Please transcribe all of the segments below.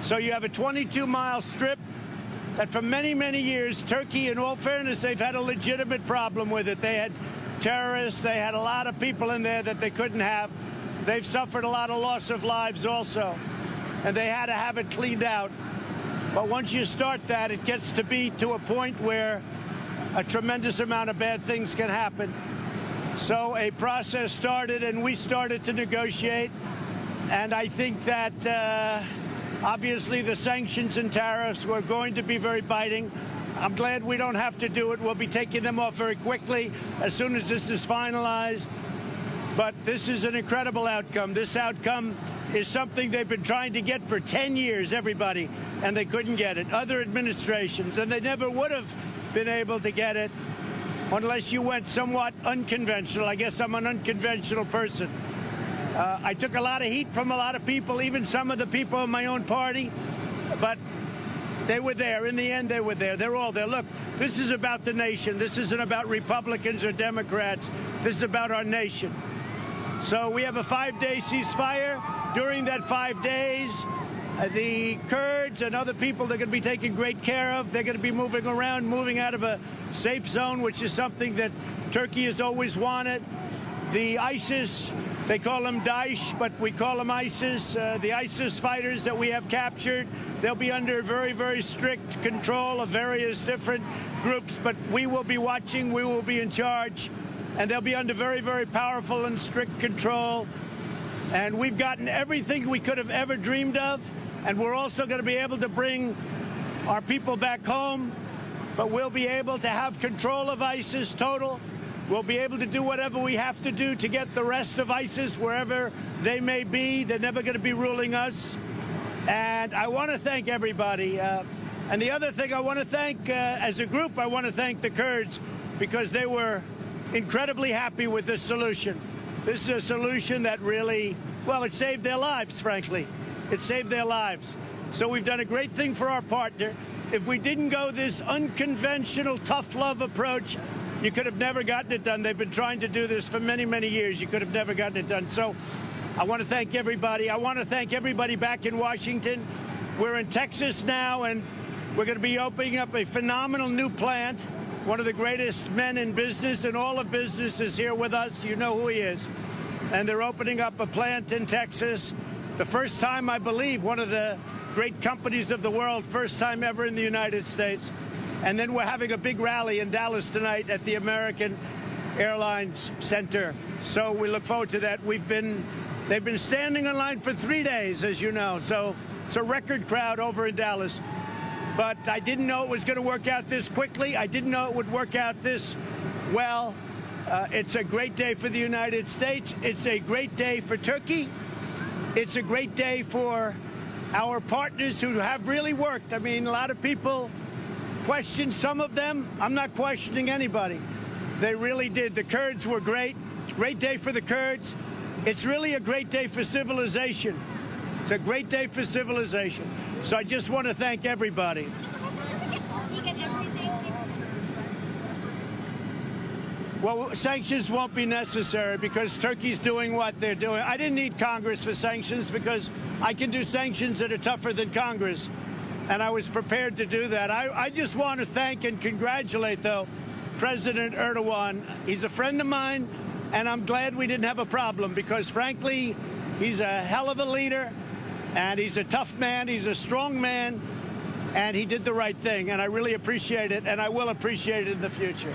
So you have a 22-mile strip that for many, many years, Turkey, in all fairness, they've had a legitimate problem with it. They had terrorists. They had a lot of people in there that they couldn't have. They've suffered a lot of loss of lives also, and they had to have it cleaned out. But once you start that, it gets to be to a point where a tremendous amount of bad things can happen. So a process started, and we started to negotiate. And I think that obviously the sanctions and tariffs were going to be very biting. I'm glad we don't have to do it. We'll be taking them off very quickly as soon as this is finalized. But this is an incredible outcome. This outcome is something they've been trying to get for 10 years, everybody, and they couldn't get it. Other administrations, and they never would have been able to get it unless you went somewhat unconventional. I guess I'm an unconventional person. I took a lot of heat from a lot of people, even some of the people in my own party, but they were there. In the end, they were there. They're all there. Look, this is about the nation. This isn't about Republicans or Democrats. This is about our nation. So we have a 5-day ceasefire. During that 5 days, the Kurds and other people they're going to be taken great care of. They're going to be moving around, moving out of a safe zone, which is something that Turkey has always wanted. The ISIS, they call them Daesh, but we call them ISIS. The ISIS fighters that we have captured, they'll be under very, very strict control of various different groups, but we will be watching, we will be in charge, and they'll be under very, very powerful and strict control. And we've gotten everything we could have ever dreamed of, and we're also going to be able to bring our people back home, but we'll be able to have control of ISIS total. We'll be able to do whatever we have to do to get the rest of ISIS wherever they may be. They're never going to be ruling us. And I want to thank everybody. And the other thing I want to thank, as a group, I want to thank the Kurds because they were incredibly happy with this solution. This is a solution that really, well, it saved their lives, frankly. It saved their lives. So we've done a great thing for our partner. If we didn't go this unconventional, tough love approach, you could have never gotten it done. They've been trying to do this for many, many years. You could have never gotten it done. So I want to thank everybody. I want to thank everybody back in Washington. We're in Texas now, and we're going to be opening up a phenomenal new plant. One of the greatest men in business, and all of business is here with us. You know who he is. And they're opening up a plant in Texas. The first time, I believe, one of the great companies of the world, first time ever in the United States. And then we're having a big rally in Dallas tonight at the American Airlines Center. So we look forward to that. They've been standing in line for 3 days, as you know. So it's a record crowd over in Dallas. But I didn't know it was going to work out this quickly. I didn't know it would work out this well. It's a great day for the United States. It's a great day for Turkey. It's a great day for our partners who have really worked. I mean, a lot of people questioned some of them. I'm not questioning anybody. They really did. The Kurds were great. Great day for the Kurds. It's really a great day for civilization. It's a great day for civilization. So I just want to thank everybody. Well, sanctions won't be necessary because Turkey's doing what they're doing. I didn't need Congress for sanctions because I can do sanctions that are tougher than Congress. And I was prepared to do that. I just want to thank and congratulate, though, President Erdogan. He's a friend of mine, and I'm glad we didn't have a problem because, frankly, he's a hell of a leader, and he's a tough man. He's a strong man, and he did the right thing. And I really appreciate it, and I will appreciate it in the future.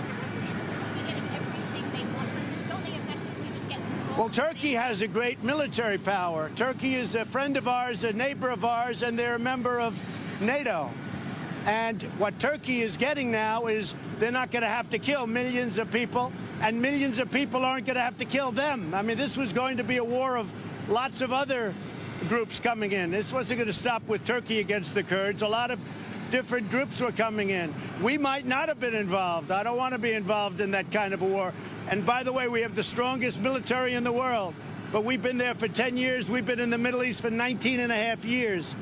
Well, Turkey has a great military power. Turkey is a friend of ours, a neighbor of ours, and they're a member of NATO. And what Turkey is getting now is they're not going to have to kill millions of people, and millions of people aren't going to have to kill them. I mean, this was going to be a war of lots of other groups coming in. This wasn't going to stop with Turkey against the Kurds. A lot of different groups were coming in. We might not have been involved. I don't want to be involved in that kind of a war. And by the way, we have the strongest military in the world. But we've been there for 10 years. We've been in the Middle East for 19 and a half years.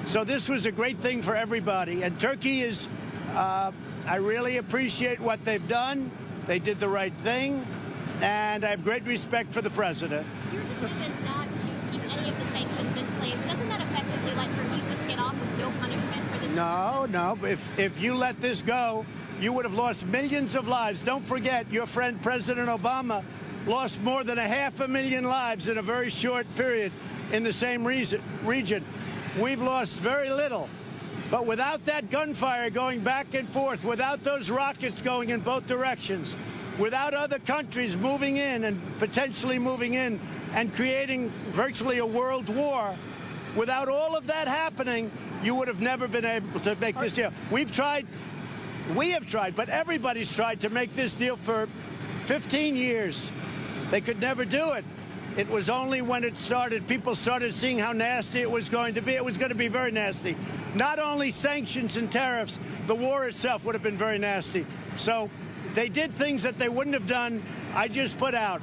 So this was a great thing for everybody. And Turkey is, I really appreciate what they've done. They did the right thing. And I have great respect for the president. Your decision not to keep any of the sanctions in place, doesn't that effectively let Turkey just get off No. If you let this go, you would have lost millions of lives. Don't forget, your friend President Obama lost more than 500,000 lives in a very short period in the same region. We've lost very little. But without that gunfire going back and forth, without those rockets going in both directions, without other countries moving in and potentially moving in and creating virtually a world war, without all of that happening, you would have never been able to make this deal. We have tried, but everybody's tried to make this deal for 15 years. They could never do it. It was only when it started, people started seeing how nasty it was going to be. It was going to be very nasty. Not only sanctions and tariffs, the war itself would have been very nasty. So they did things that they wouldn't have done. I just put out.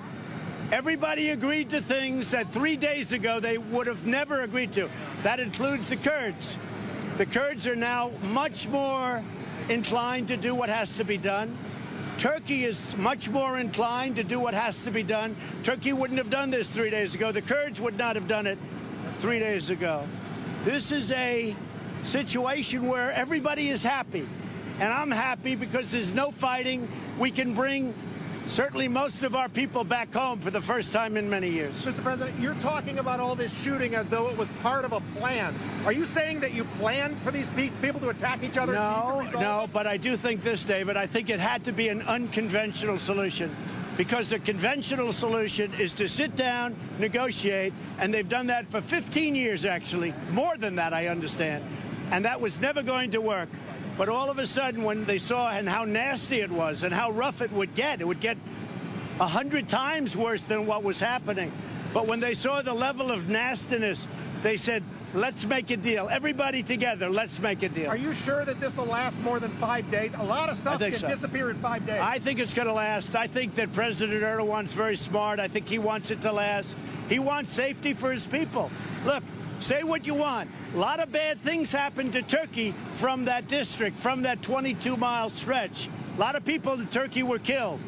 Everybody agreed to things that 3 days ago they would have never agreed to. That includes the Kurds. The Kurds are now much more inclined to do what has to be done. Turkey is much more inclined to do what has to be done. Turkey wouldn't have done this 3 days ago. The Kurds would not have done it 3 days ago. This is a situation where everybody is happy. And I'm happy because there's no fighting. We can bring certainly most of our people back home for the first time in many years. Mr. President, you're talking about all this shooting as though it was part of a plan. Are you saying that you planned for these people to attack each other? No, but I do think this, David. I think it had to be an unconventional solution, because the conventional solution is to sit down, negotiate, and they've done that for 15 years, actually. More than that, I understand. And that was never going to work. But all of a sudden, when they saw and how nasty it was and how rough it would get 100 times worse than what was happening. But when they saw the level of nastiness, they said, let's make a deal. Everybody together, let's make a deal. Are you sure that this will last more than 5 days? A lot of stuff can disappear in 5 days. I think it's going to last. I think that President Erdogan's very smart. I think he wants it to last. He wants safety for his people. Look, say what you want. A lot of bad things happened to Turkey from that district, from that 22-mile stretch. A lot of people in Turkey were killed.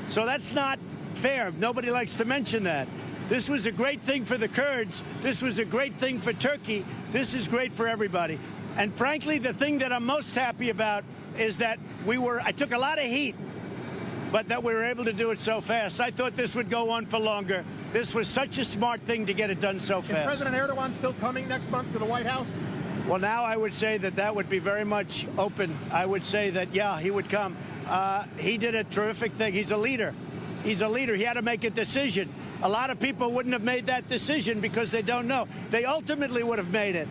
So that's not fair. Nobody likes to mention that. This was a great thing for the Kurds. This was a great thing for Turkey. This is great for everybody. And frankly, the thing that I'm most happy about is that I took a lot of heat, but that we were able to do it so fast. I thought this would go on for longer. This was such a smart thing to get it done so fast. Is President Erdogan still coming next month to the White House? Well, now I would say that would be very much open. I would say that, yeah, he would come. He did a terrific thing. He's a leader. He's a leader. He had to make a decision. A lot of people wouldn't have made that decision because they don't know. They ultimately would have made it.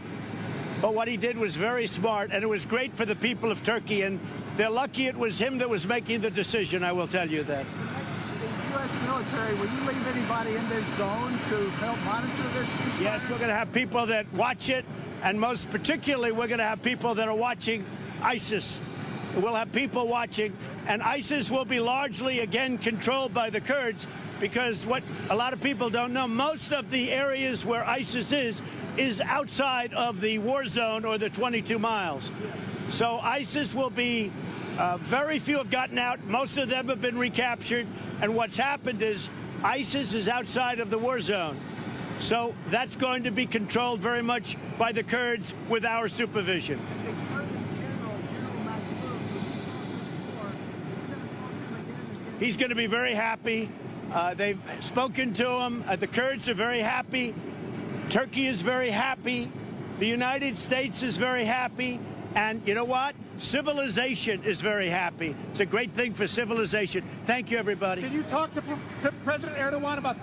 But what he did was very smart, and it was great for the people of Turkey. And they're lucky it was him that was making the decision, I will tell you that. The U.S. military, will you leave anybody in this zone to help monitor this ceasefire? Yes, we're going to have people that watch it, and most particularly, we're going to have people that are watching ISIS. We'll have people watching, and ISIS will be largely, again, controlled by the Kurds, because what a lot of people don't know, most of the areas where ISIS is outside of the war zone or the 22 miles. So ISIS will be, very few have gotten out. Most of them have been recaptured. And what's happened is ISIS is outside of the war zone. So that's going to be controlled very much by the Kurds with our supervision. He's going to be very happy. They've spoken to him. The Kurds are very happy. Turkey is very happy. The United States is very happy. And you know what? Civilization is very happy. It's a great thing for civilization. Thank you, everybody. Did you talk to President Erdogan about